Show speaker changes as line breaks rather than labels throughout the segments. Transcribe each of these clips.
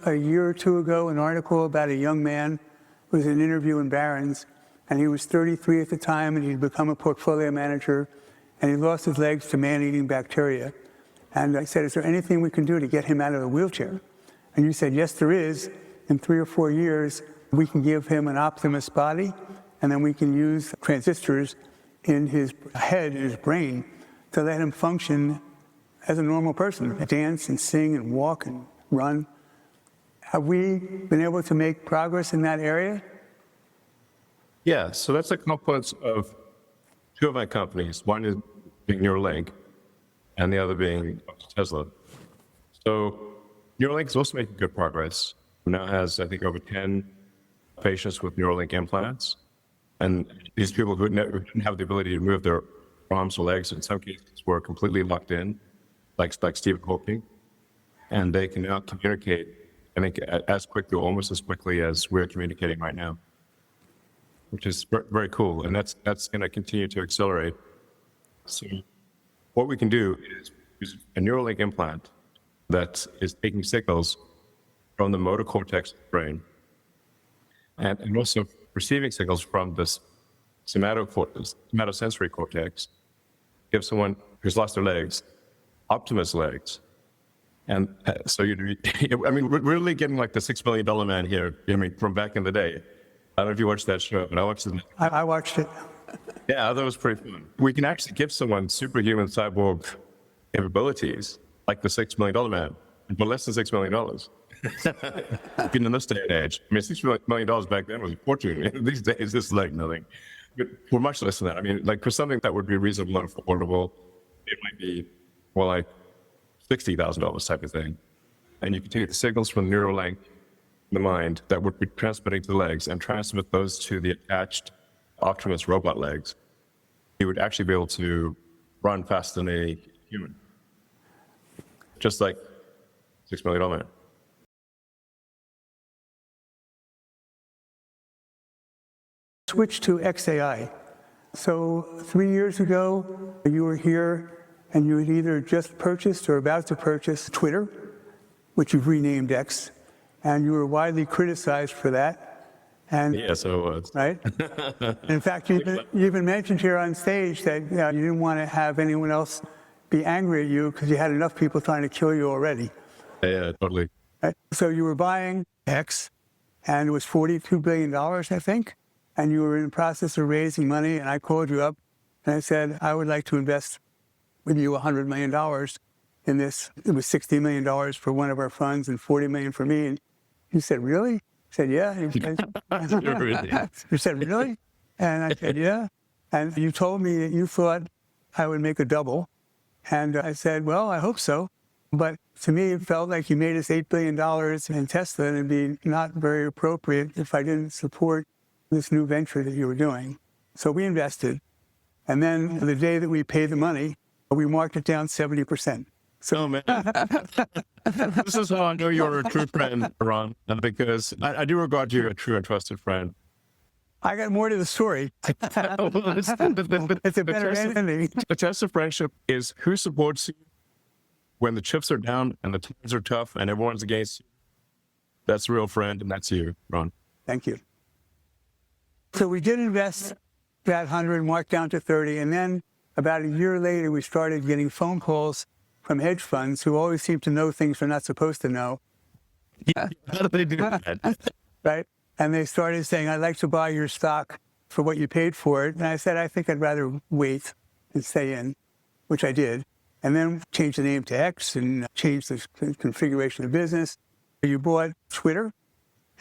a year or two ago an article about a young man who was in an interview in Barron's, and he was 33 at the time, and he'd become a portfolio manager, and he lost his legs to man-eating bacteria. And I said, is there anything we can do to get him out of the wheelchair? And you said, yes, there is. In 3 or 4 years, we can give him an Optimus body, and then we can use transistors in his head, in his brain, to let him function as a normal person, dance and sing and walk and run. Have we been able to make progress in that area?
Yeah, so that's a confluence of two of my companies. One is being Neuralink, and the other being Tesla. So Neuralink is also making good progress. It now has, I think, over 10 patients with Neuralink implants. And these people who didn't have the ability to move their arms or legs, in some cases, were completely locked in, like Stephen Hawking. And they can now communicate, I think, as quickly, almost as quickly as we're communicating right now, which is very cool. And that's going to continue to accelerate. So what we can do is use a Neuralink implant that is taking signals from the motor cortex of the brain and also receiving signals from this somatosensory cortex, give someone who's lost their legs Optimus legs. And so I mean, we're really getting like the $6 million man here, I mean, from back in the day. I don't know if you watched that show, but I watched it.
I watched it.
Yeah, I thought it was pretty fun. We can actually give someone superhuman cyborg capabilities, like the $6 million man, but less than $6 million. Even in this day and age. I mean, $6 million back then was a fortune. These days, it's like nothing. But we're much less than that. I mean, like for something that would be reasonable and affordable, it might be more like $60,000 type of thing. And you can take the signals from the neural link in the mind that would be transmitting to the legs and transmit those to the attached Optimus robot legs. You would actually be able to run faster than a human. Just like $6 million man.
Switch to XAI. So 3 years ago, you were here and you had either just purchased or about to purchase Twitter, which you've renamed X, and you were widely criticized for that. And,
yeah, so it was.
Right? In fact, you even mentioned here on stage that you didn't want to have anyone else be angry at you because you had enough people trying to kill you already.
Yeah, totally.
Right? So you were buying X, and it was $42 billion, I think, and you were in the process of raising money, and I called you up, and I said, I would like to invest with you $100 million in this. It was $60 million for one of our funds and $40 million for me. And you said, really? I said, yeah. You said, really? And I said, yeah. And you told me that you thought I would make a double. And I said, well, I hope so. But to me, it felt like you made us $8 billion in Tesla, and it'd be not very appropriate if I didn't support this new venture that you were doing. So we invested. And then the day that we paid the money, we marked it down 70%.
So, man, this is how I know you're a true friend, Ron, because I do regard you as a true and trusted friend.
I got more to the story. It's a better ending.
The test of friendship is who supports you when the chips are down and the times are tough and everyone's against you. That's a real friend, and that's you, Ron.
Thank you. So we did invest that 100, marked down to 30, and then about a year later, we started getting phone calls from hedge funds who always seem to know things they're not supposed to know.
Yeah. How do they do that?
Right? And they started saying, I'd like to buy your stock for what you paid for it. And I said, I think I'd rather wait and stay in, which I did. And then changed the name to X and changed the configuration of business. You bought Twitter,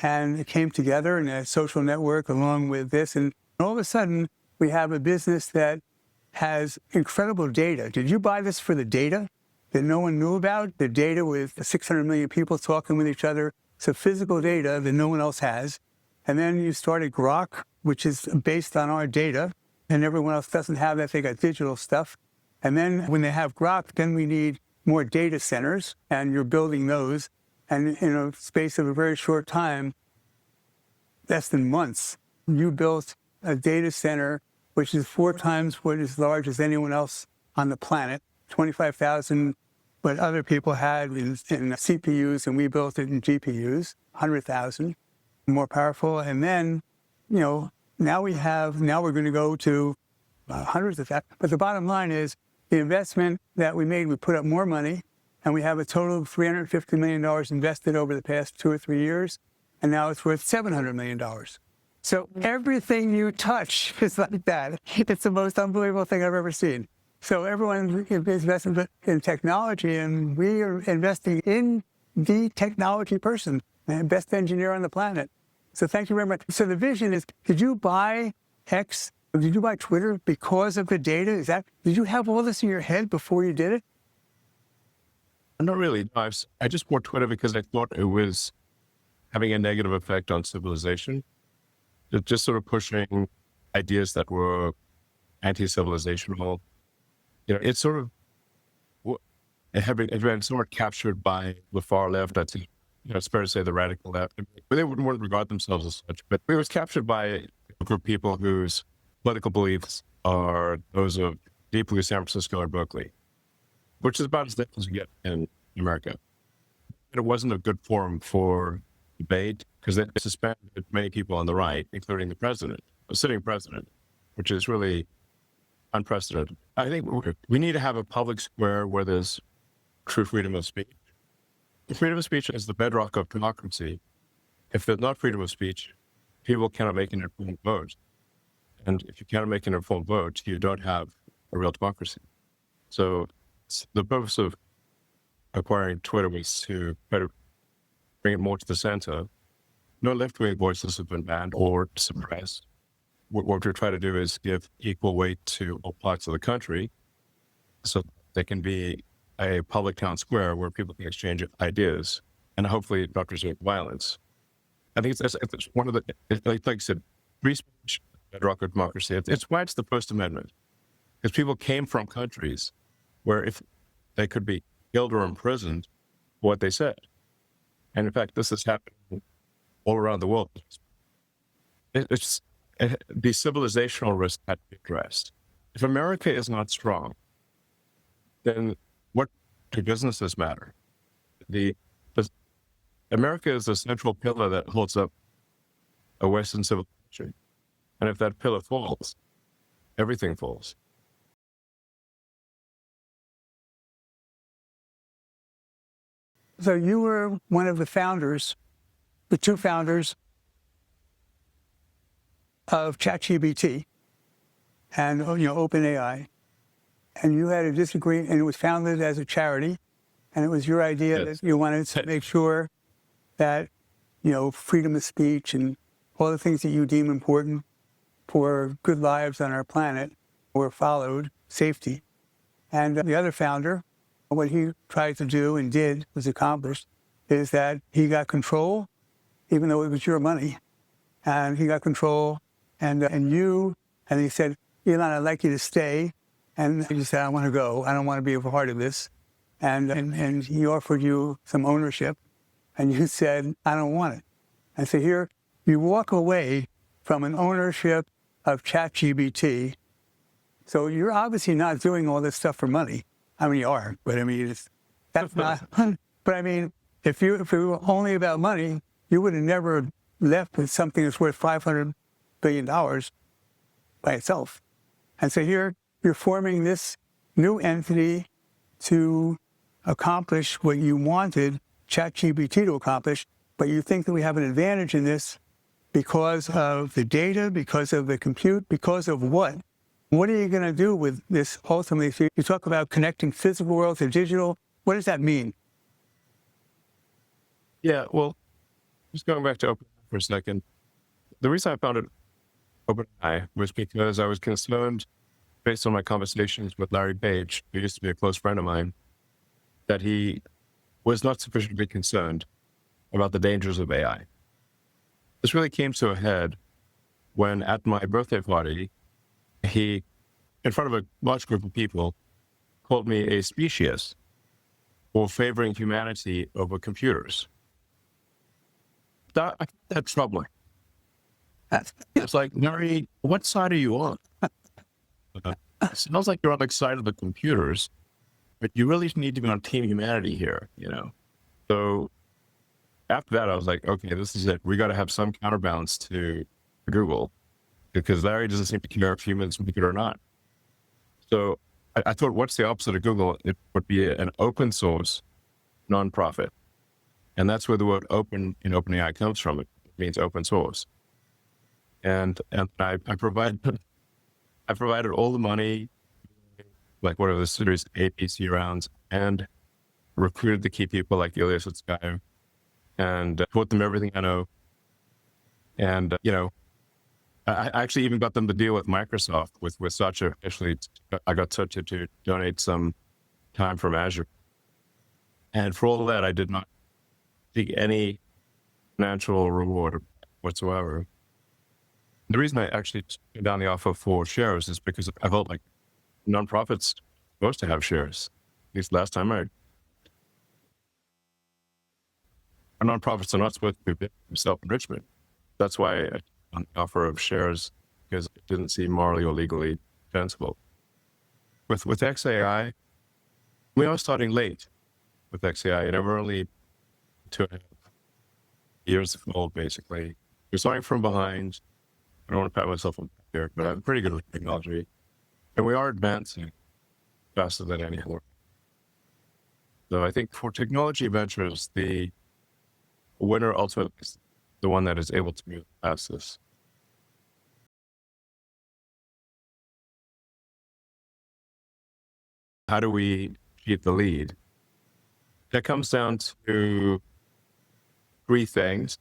and it came together in a social network along with this. And all of a sudden, we have a business that has incredible data. Did you buy this for the data that no one knew about? The data with 600 million people talking with each other. So physical data that no one else has. And then you started Grok, which is based on our data, and everyone else doesn't have that. They got digital stuff. And then when they have Grok, then we need more data centers, and you're building those. And in a space of a very short time, less than months, you built a data center which is 4 times what is large as anyone else on the planet, 25,000 what other people had in CPUs, and we built it in GPUs, 100,000, more powerful. And then, now we're going to go to hundreds of thousands. But the bottom line is the investment that we made, we put up more money, and we have a total of $350 million invested over the past 2 or 3 years, and now it's worth $700 million. So everything you touch is like that. It's the most unbelievable thing I've ever seen. So everyone is investing in technology, and we are investing in the technology person, the best engineer on the planet. So thank you very much. So the vision is, did you buy X? Did you buy Twitter because of the data? Did you have all this in your head before you did it?
Not really. No, I just bought Twitter because I thought it was having a negative effect on civilization. Just sort of pushing ideas that were anti-civilizational. It's sort of been sort of captured by the far left. I'd say, it's fair to say the radical left. But they wouldn't regard themselves as such. But it was captured by a group of people whose political beliefs are those of deeply San Francisco and Berkeley, which is about as left as you get in America. It wasn't a good forum for debate because they suspended many people on the right, including the sitting president, which is really unprecedented. I think we need to have a public square where there's true freedom of speech. Freedom of speech is the bedrock of democracy. If there's not freedom of speech, people cannot make an informed vote. And if you cannot make an informed vote, you don't have a real democracy. So the purpose of acquiring Twitter was to try to bring it more to the center. No left-wing voices have been banned or suppressed. What we're trying to do is give equal weight to all parts of the country so they can be a public town square where people can exchange ideas and hopefully not resort to violence. I think it's one of the, like I said, free speech, bedrock of democracy. It's why it's the First Amendment. Because people came from countries where if they could be killed or imprisoned for what they said. And in fact, this is happening all around the world. The civilizational risk had to be addressed. If America is not strong, then what do businesses matter? America is the central pillar that holds up a Western civilization. And if that pillar falls, everything falls.
So you were one of the founders, the two founders of ChatGPT and OpenAI, and you had a disagreement, and it was founded as a charity, and it was your idea that you wanted to make sure that freedom of speech and all the things that you deem important for good lives on our planet were followed, safety. And the other founder, what he tried to do and did was accomplished is that he got control, even though it was your money, and he got control, and he said, Elon, I'd like you to stay, and you said, I want to go, I don't want to be a part of this, and he offered you some ownership, and you said, I don't want it. And so here you walk away from an ownership of ChatGPT, so you're obviously not doing all this stuff for money. I mean, you are, but I mean, that's not. But I mean, if it were only about money, you would have never left with something that's worth $500 billion by itself. And so here you're forming this new entity to accomplish what you wanted ChatGPT to accomplish, but you think that we have an advantage in this because of the data, because of the compute, because of what? What are you going to do with this ultimately? So you talk about connecting physical world to digital. What does that mean?
Yeah, well, just going back to OpenAI for a second, the reason I founded OpenAI was because I was concerned, based on my conversations with Larry Page, who used to be a close friend of mine, that he was not sufficiently concerned about the dangers of AI. This really came to a head when, at my birthday party, he, in front of a large group of people, called me a speciesist for favoring humanity over computers. I find that troubling. It's like, Larry, what side are you on? It sounds like you're on the side of the computers, but you really need to be on Team Humanity here, you know? So after that, I was like, okay, this is it. We got to have some counterbalance to Google because Larry doesn't seem to care if humans make it or not. So I thought, what's the opposite of Google? It would be an open source nonprofit. And that's where the word open in OpenAI comes from. It means open source. And I provided all the money, like whatever the Series A, B, C rounds, and recruited the key people like Ilya Sutskever and taught them everything I know. And, you know, I actually even got them to deal with Microsoft with Satya. Actually, I got Satya to donate some time from Azure. And for all that, I did not seek any financial reward whatsoever. The reason I actually turned down the offer for shares is because I felt like nonprofits are supposed to have shares. At least last time our nonprofits are not supposed to be self-enrichment. That's why I on the offer of shares, because it didn't seem morally or legally defensible. With XAI, we are starting late with XAI, and we're only 2.5 years old, basically. We're starting from behind. I don't want to pat myself on the back here, but I'm pretty good with technology. And we are advancing faster than anyone. So I think for technology ventures, the winner ultimately is the one that is able to move past this. How do we keep the lead? That comes down to 3 things.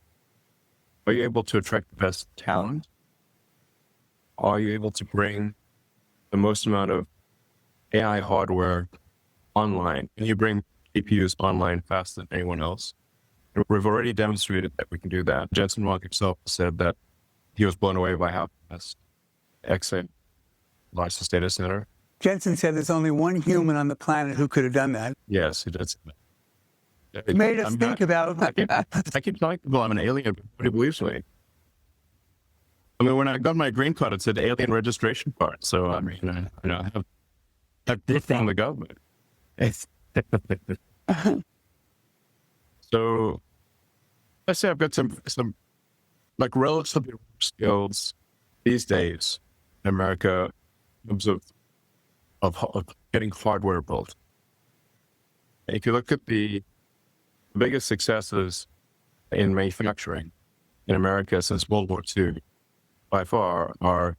Are you able to attract the best talent? Are you able to bring the most amount of AI hardware online? Can you bring GPUs online faster than anyone else? And we've already demonstrated that we can do that. Jensen Huang himself said that he was blown away by how fast XAI launched this data center.
Jensen said there's only one human on the planet who could have done that.
Yes, he did say that.
It made us think about...
I keep telling people I'm an alien, but nobody believes me. I mean, when I got my green card, it said alien registration card. So, I mean, I have this from the government. So, let's say I've got some like relatively skills these days in America in terms of getting hardware built. If you look at the biggest successes in manufacturing in America since World War II, by far, are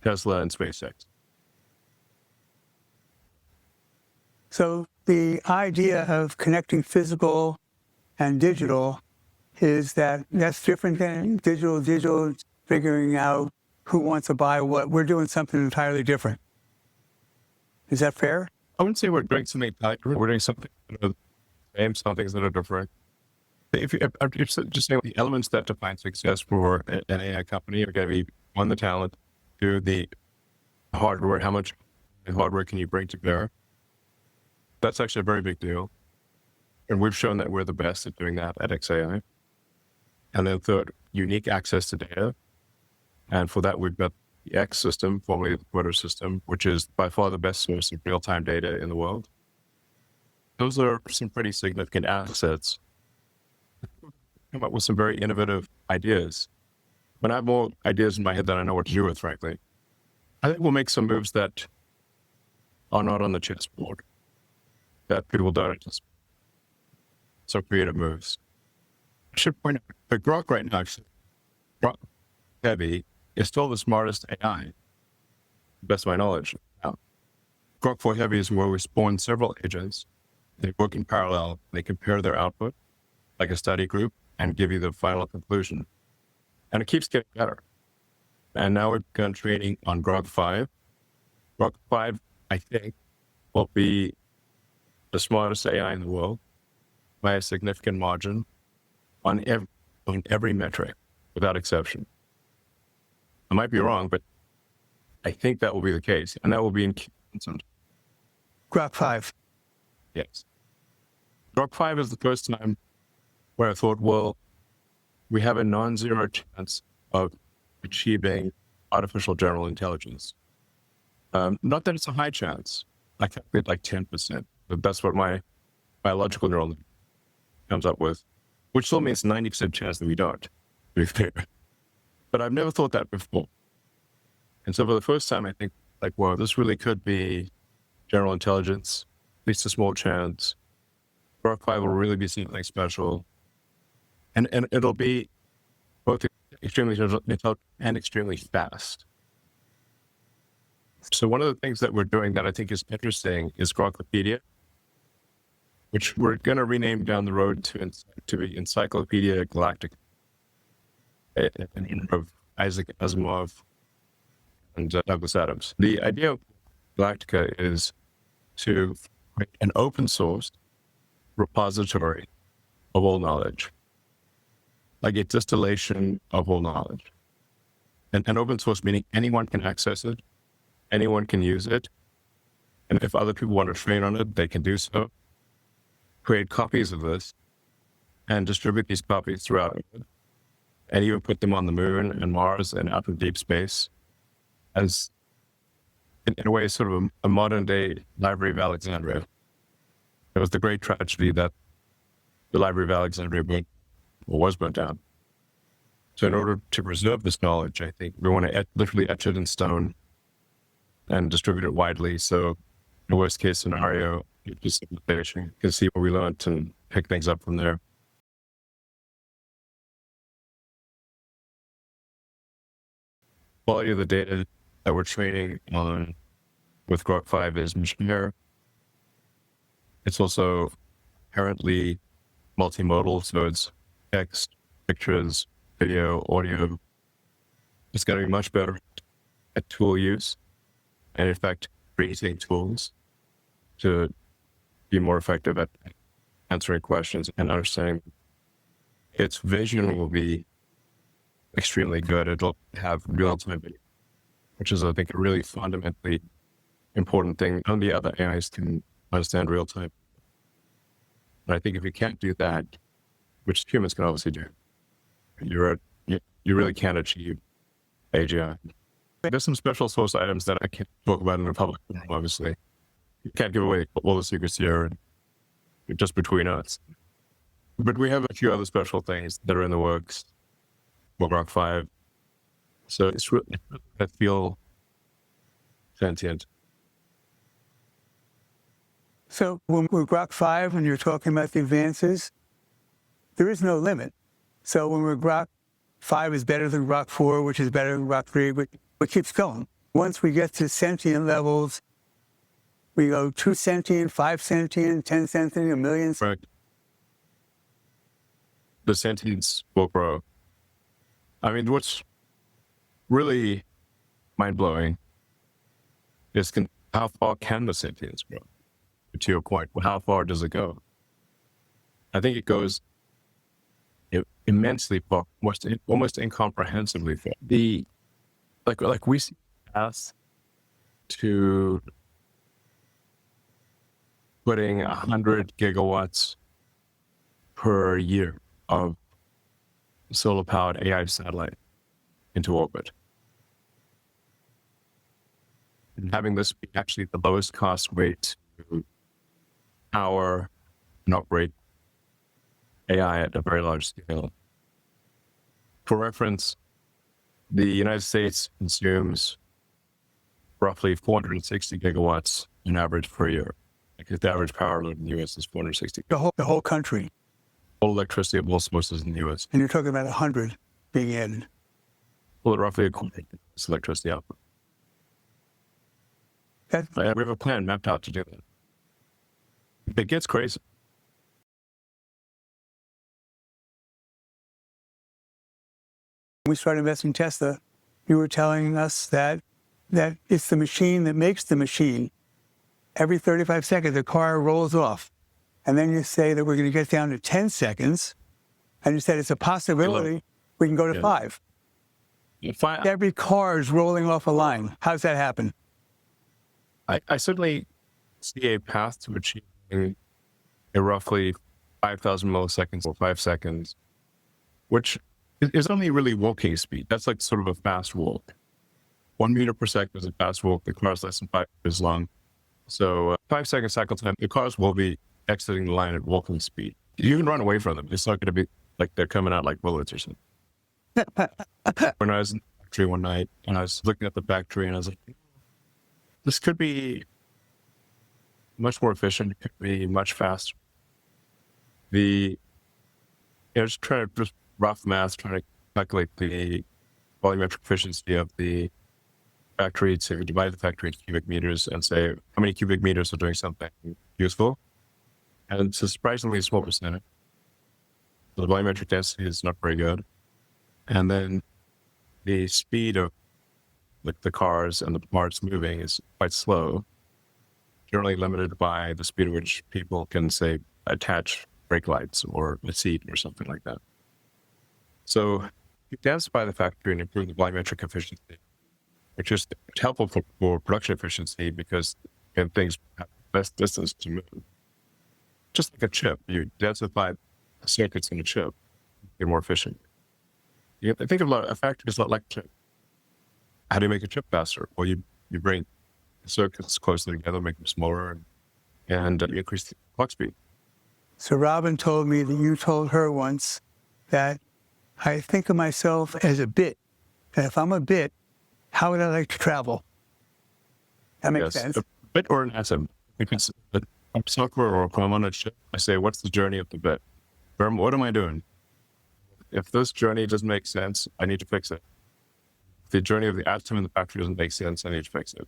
Tesla and SpaceX.
So the idea of connecting physical and digital is that's different than digital figuring out who wants to buy what. We're doing something entirely different. Is that fair?
I wouldn't say we're doing something different. We're doing something that are the same, some things that are different. If you're just saying the elements that define success for an AI company are going to be, 1, the talent, 2, the hardware, how much hardware can you bring to bear? That's actually a very big deal. And we've shown that we're the best at doing that at XAI. And then 3rd, unique access to data. And for that, we've got the X system, formerly the Twitter system, which is by far the best source of real-time data in the world. Those are some pretty significant assets. Come up with some very innovative ideas. When I have more ideas in my head than I know what to do with, frankly, I think we'll make some moves that are not on the chessboard, that people don't anticipate. So creative moves. I should point out that Grok right now, actually, Grok Heavy is still the smartest AI, to the best of my knowledge. Now, Grok 4 Heavy is where we spawn several agents. They work in parallel. They compare their output, like a study group, and give you the final conclusion. And it keeps getting better. And now we've begun training on Grok 5. Grok 5, I think, will be the smartest AI in the world by a significant margin on every metric, without exception. I might be wrong, but I think that will be the case. And that will be in
Grok 5.
Yes. Grok 5 is the first time where I thought, well, we have a non-zero chance of achieving artificial general intelligence. Not that it's a high chance. I calculate like 10%. That's what my biological neural net comes up with, which still means 90% chance that we don't, to be fair. But I've never thought that before. And so for the first time, I think, like, well, this really could be general intelligence, at least a small chance. Grok 5 will really be something special. And it'll be both extremely intelligent and extremely fast. So one of the things that we're doing that I think is interesting is Grokopedia, which we're going to rename down the road to be Encyclopedia Galactica, in honor of Isaac Asimov and Douglas Adams. The idea of Galactica is to create an open source repository of all knowledge, like a distillation of all knowledge. And open source meaning anyone can access it, anyone can use it, and if other people want to train on it, they can do so. Create copies of this and distribute these copies throughout it, and even put them on the moon and Mars and out in deep space as, in a way, sort of a modern day Library of Alexandria. It was the great tragedy that the Library of Alexandria was burnt down. So in order to preserve this knowledge, I think we want to literally etch it in stone and distribute it widely. So in the worst case scenario, you can see what we learned and pick things up from there. Quality of the data that we're training on with Grok 5 is mission error. It's also inherently multimodal, so it's text, pictures, video, audio. It's going to be much better at tool use, and in fact, creating tools to be more effective at answering questions and understanding. Its vision will be extremely good. It'll have real-time video, which is, I think, a really fundamentally important thing. Only other AIs can understand real-time. And I think if you can't do that, which humans can obviously do, you really can't achieve AGI. There's some special source items that I can't talk about in a public forum, obviously. You can't give away all the secrets here, just between us. But we have a few other special things that are in the works for Grok 5. So it's really, I feel sentient.
So when we're Grok 5, when you're talking about the advances, there is no limit. So when we're Grok 5 is better than Grok 4, which is better than Grok 3, but it keeps going. Once we get to sentient levels, we go 2 sentient, 5 sentient, 10 sentient, 1 million.
Right. The sentience will grow. I mean, what's really mind-blowing is how far can the sentience grow? To your point, how far does it go? I think it goes immensely far, almost incomprehensibly far. Like we see paths to putting 100 gigawatts per year of solar-powered AI satellite into orbit. And having this be actually the lowest cost way to power and operate AI at a very large scale. For reference, the United States consumes roughly 460 gigawatts on average per year. Because the average power load in the U.S. is 460.
The whole country.
All electricity of all sources in the U.S.
And you're talking about 100 being added.
Well, roughly a quarter of this electricity output. We have a plan mapped out to do that. It gets crazy.
When we started investing in Tesla, you were telling us that it's the machine that makes the machine. Every 35 seconds, the car rolls off. And then you say that we're going to get down to 10 seconds. And you said it's a possibility we can go to 5. Every car is rolling off a line. How's that happen?
I certainly see a path to achieving a roughly 5,000 milliseconds or 5 seconds, which is only really walking speed. That's like sort of a fast walk. 1 meter per second is a fast walk. The car is less than 5 meters long. So 5-second cycle time, the cars will be exiting the line at walking speed. You can run away from them. It's not going to be like they're coming out like bullets or something. When I was in the factory one night and I was looking at the factory and I was like, this could be much more efficient. It could be much faster. Just trying to just rough math, trying to calculate the volumetric efficiency of the factory to divide the factory into cubic meters and say how many cubic meters are doing something useful. And it's a surprisingly small percentage. The volumetric density is not very good. And then the speed of like the cars and the parts moving is quite slow, generally limited by the speed at which people can, say, attach brake lights or a seat or something like that. So you densify the factory and improve the volumetric efficiency, which is helpful for production efficiency because things have less distance to move. Just like a chip, you densify the circuits in a chip, you're more efficient. You think of a factory is a lot like a chip. How do you make a chip faster? Well, you bring circuits closer together, make them smaller, and you increase the clock speed.
So Robin told me that you told her once that I think of myself as a bit. And if I'm a bit, how would I like to travel? That makes sense.
A bit or an atom. Because I'm software or if I'm on a chip, I say, what's the journey of the bit? What am I doing? If this journey doesn't make sense, I need to fix it. If the journey of the atom in the factory doesn't make sense, I need to fix it.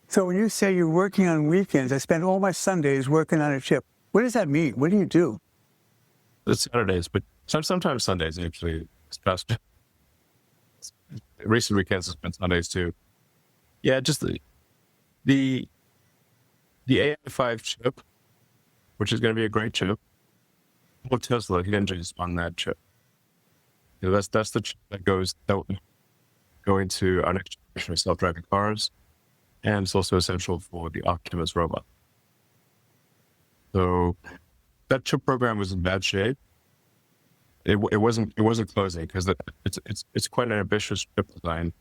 So when you say you're working on weekends, I spend all my Sundays working on a chip. What does that mean? What do you do?
It's Saturdays, but sometimes Sundays actually. It's best. Recent weekends has been Sundays too. Yeah, just the AI5 chip, which is going to be a great chip. Well, Tesla hinges on that chip. That's the chip that will go into our next generation of self-driving cars, and it's also essential for the Optimus robot. So that chip program was in bad shape. It wasn't closing because it's quite an ambitious chip design,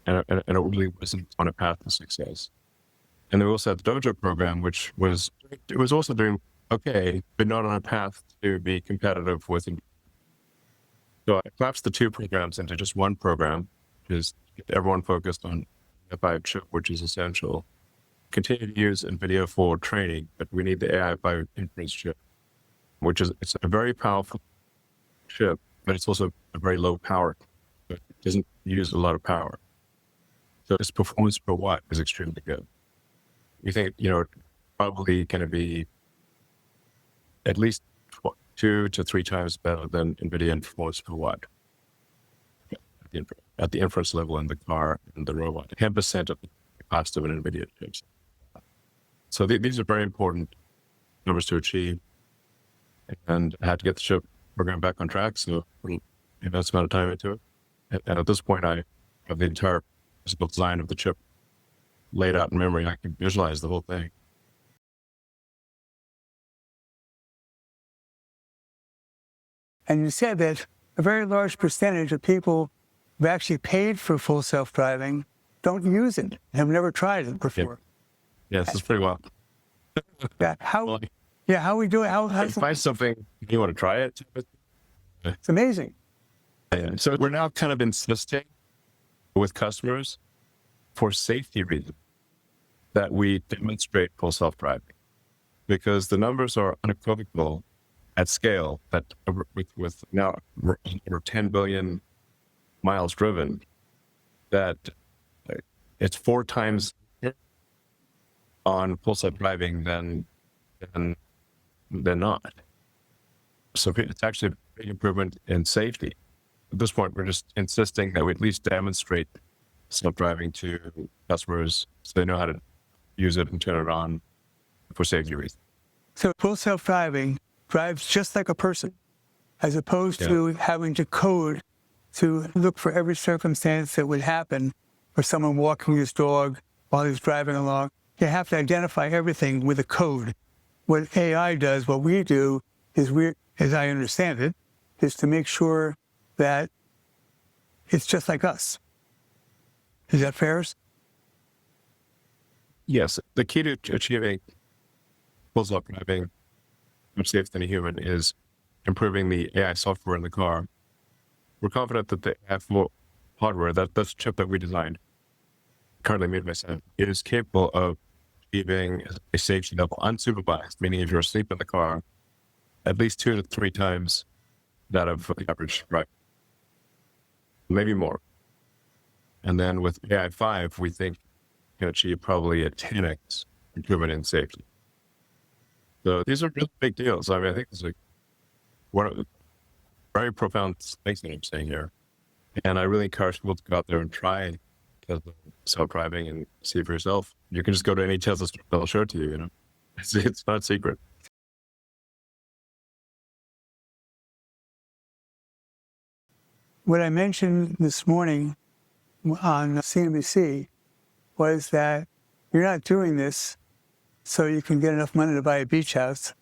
and it really wasn't on a path to success. And then we also had the Dojo program, which was also doing okay, but not on a path to be competitive with. So I collapsed the two programs into just one program, which is get everyone focused on the AI5 chip, which is essential. Continue to use NVIDIA for training, but we need the AI5 inference chip, which is it's a very powerful chip, but it's also a very low power. It doesn't use a lot of power. So its performance per watt is extremely good. We think, probably going to be at least 2 to 3 times better than NVIDIA in performance per watt at the inference level in the car and the robot. 10% of the cost of an NVIDIA chip. So these are very important numbers to achieve. And I had to get the chip program back on track, so we'll invest a amount of time into it. And at this point, I have the entire physical design of the chip laid out in memory. I can visualize the whole thing.
And you said that a very large percentage of people who've actually paid for full self-driving don't use it, have never tried it before.
Yes, it's pretty well.
How are we doing? How
find something you want to try it.
It's amazing.
So we're now kind of insisting with customers for safety reasons that we demonstrate full self-driving, because the numbers are unequivocal at scale that with now over 10 billion miles driven, that it's 4 times on full self-driving than not. So it's actually a big improvement in safety. At this point, we're just insisting that we at least demonstrate self-driving to customers so they know how to use it and turn it on for safety reasons.
So full self-driving drives just like a person, as opposed to having to code to look for every circumstance that would happen for someone walking his dog while he's driving along. You have to identify everything with a code. What AI does, what we do, is as I understand it, is to make sure that it's just like us. Is that fair?
Yes, the key to achieving full self-driving much safer than a human is improving the AI software in the car. We're confident that the AI hardware, that's chip that we designed, currently made by Sam, is capable of achieving a safety level unsupervised, meaning if you're asleep in the car, at least 2 to 3 times that of the average driver, maybe more. And then with AI5, we think you can achieve probably a 10x improvement in safety. So these are really big deals. I mean, I think it's like one of the very profound things that I'm saying here. And I really encourage people to go out there and try Tesla self-driving and see it for yourself. You can just go to any Tesla store, they'll show it to you, you know. It's not secret.
What I mentioned this morning on CNBC was that you're not doing this so you can get enough money to buy a beach house.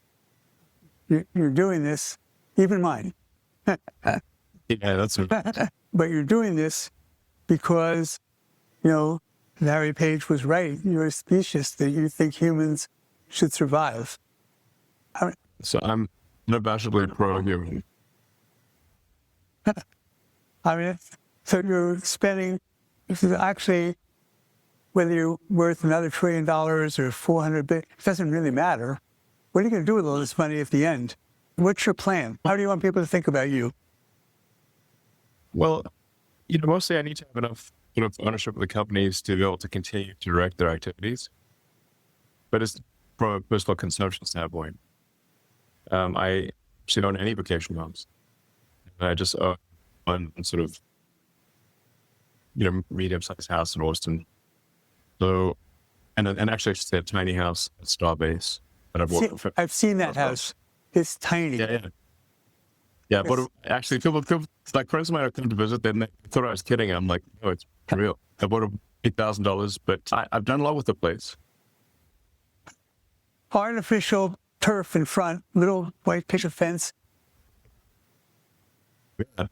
You're doing this, even mine.
Yeah, that's right.
But you're doing this because, you know, Larry Page was right. You're a species that you think humans should survive.
So I'm unabashedly pro-human.
I mean, so you're spending, actually, whether you're worth another $1 trillion or $400 billion, it doesn't really matter. What are you going to do with all this money at the end? What's your plan? How do you want people to think about you?
Well, you know, mostly I need to have enough ownership of the companies to be able to continue to direct their activities. But it's from a personal consumption standpoint. I actually don't own any vacation homes. I just own one sort of, you know, medium-sized house in Austin. So, and actually just a tiny house at Starbase that
I've seen that house. It's tiny.
Yeah, but actually, people, like friends of mine have come to visit, they thought I was kidding. I'm like, no, it's real. I bought $8,000, but I've done a lot with the place.
Artificial turf in front, little white picket fence.
Yeah.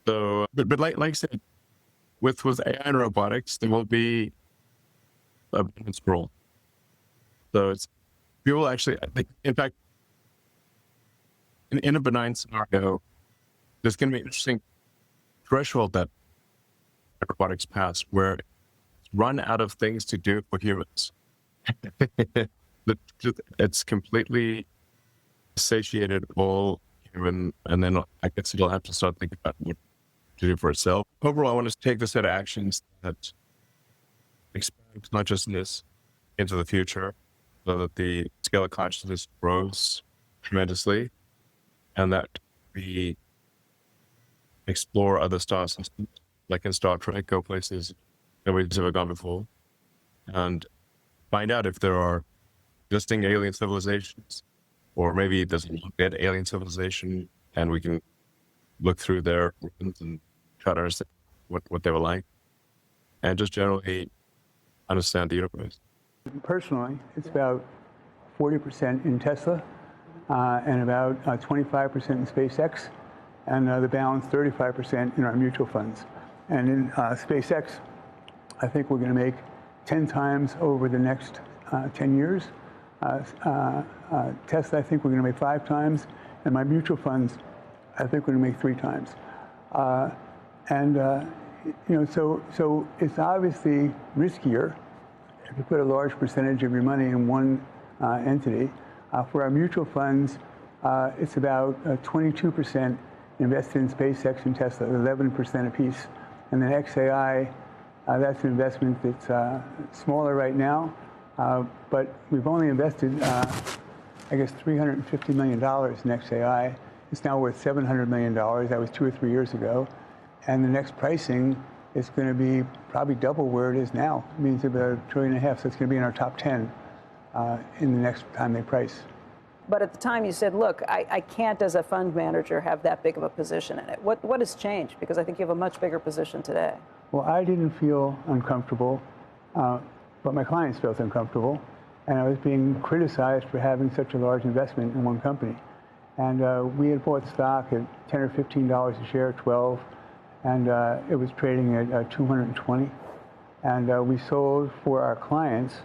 So, but like I said, with AI and robotics, there will be a balance role. So it's people actually, I think, in fact, in a benign scenario, there's going to be an interesting threshold that robotics pass where it's run out of things to do for humans. It's completely satiated all human, and then I guess it'll have to start thinking about what to do for itself. Overall, I want to take the set of actions that expand not just in this into the future, so that the scale of consciousness grows tremendously, and that we explore other star systems, like in Star Trek, go places that we've never gone before, and find out if there are existing alien civilizations, or maybe there's a dead alien civilization, and we can look through their ruins and try to understand what they were like, and just generally understand the universe.
Personally, it's about 40% in Tesla, and about 25% in SpaceX, and the balance 35% in our mutual funds. And in SpaceX, I think we're going to make 10 times over the next 10 years. Tesla, I think we're going to make 5 times, and my mutual funds, I think we're going to make 3 times. You know, so it's obviously riskier if you put a large percentage of your money in one entity. For our mutual funds, it's about 22% invested in SpaceX and Tesla, 11% apiece. And then XAI, that's an investment that's smaller right now, but we've only invested, I guess, $350 million in XAI. It's now worth $700 million. That was 2 or 3 years ago. And the next pricing is going to be probably double where it is now. It means about $1.5 trillion, so it's going to be in our top 10 in the next time they price.
But at the time you said, look, I can't as a fund manager have that big of a position in it. What has changed? Because I think you have a much bigger position today.
Well, I didn't feel uncomfortable, but my clients felt uncomfortable. And I was being criticized for having such a large investment in one company. And we had bought stock at $10 or $15 a share, 12, and it was trading at 220. And we sold for our clients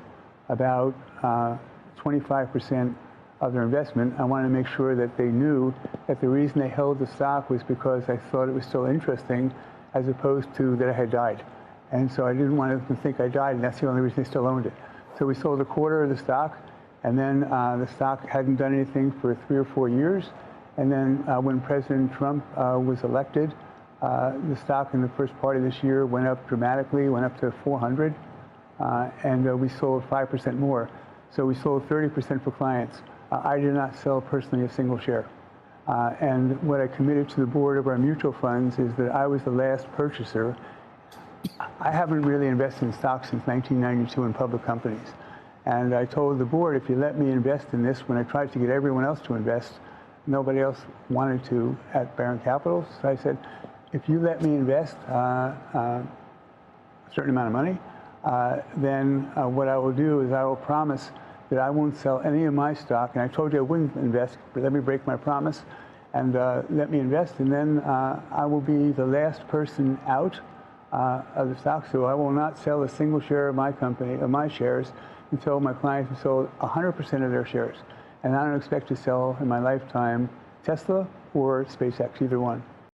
about 25% of their investment. I wanted to make sure that they knew that the reason they held the stock was because I thought it was still interesting, as opposed to that I had died. And so I didn't want them to think I died, and that's the only reason they still owned it. So we sold a quarter of the stock, and then the stock hadn't done anything for 3 or 4 years. And then when President Trump was elected, the stock in the first part of this year went up dramatically, went up to 400, and we sold 5% more. So we sold 30% for clients. I did not sell personally a single share. And what I committed to the board of our mutual funds is that I was the last purchaser. I haven't really invested in stocks since 1992 in public companies. And I told the board, if you let me invest in this, when I tried to get everyone else to invest, nobody else wanted to at Barron Capital. So I said, if you let me invest a certain amount of money, then what I will do is I will promise that I won't sell any of my stock. And I told you I wouldn't invest, but let me break my promise and let me invest. And then I will be the last person out of the stock. So I will not sell a single share of my company, of my shares, until my clients have sold 100% of their shares. And I don't expect to sell in my lifetime Tesla or SpaceX, either one.